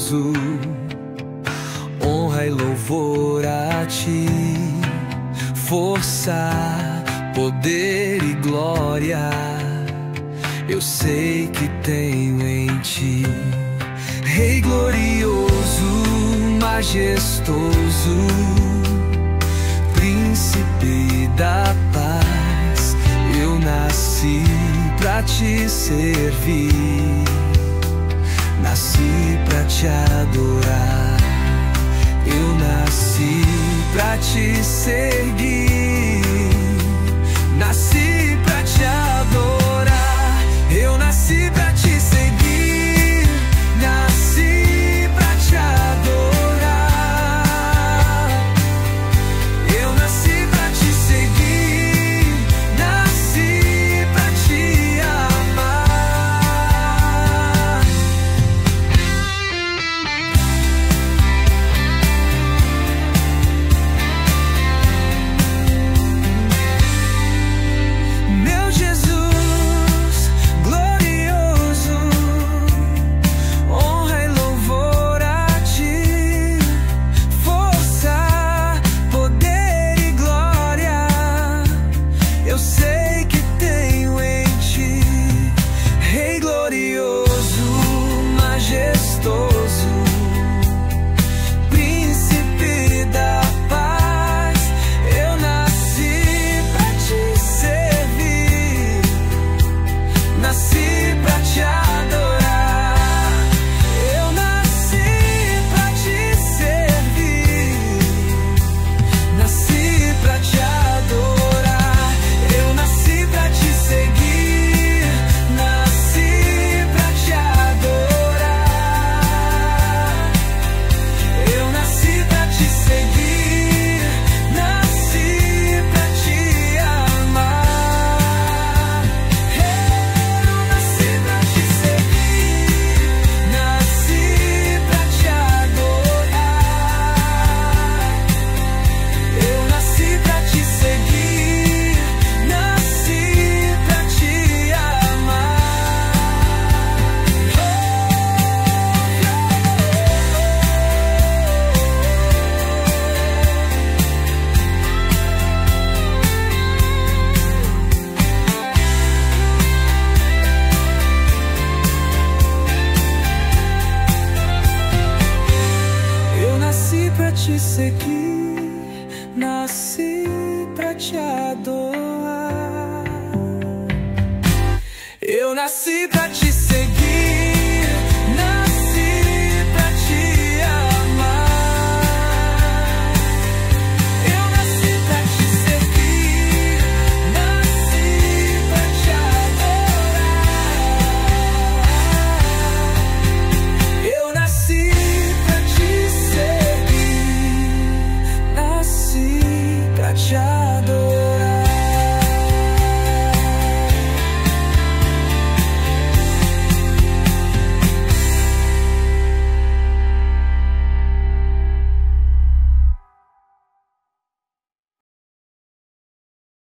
glorioso, honra e louvor a ti, força, poder e glória, eu sei que tenho em ti. Rei glorioso, majestoso, príncipe da paz, eu nasci pra te servir, nasci pra te adorar, eu nasci pra te seguir, nasci pra te adorar, eu nasci pra te seguir, nasci pra te adorar, eu nasci pra te seguir, nasci pra te amar. Meu Jesus glorioso, honra e louvor a ti, força, poder e glória, eu sei que tenho em ti. Rei glorioso, majestoso, príncipe da paz, eu nasci pra te servir, nasci pra te adorar, eu nasci pra te servir, nasci pra te adorar, eu nasci pra te seguir, nasci pra te adorar, eu nasci pra te seguir, nasci pra te amar. Eu nasci pra te seguir, nasci pra te adorar, eu nasci pra te seguir, nasci pra te amar. Eu nasci pra te seguir, nasci pra te adorar, eu nasci pra te seguir,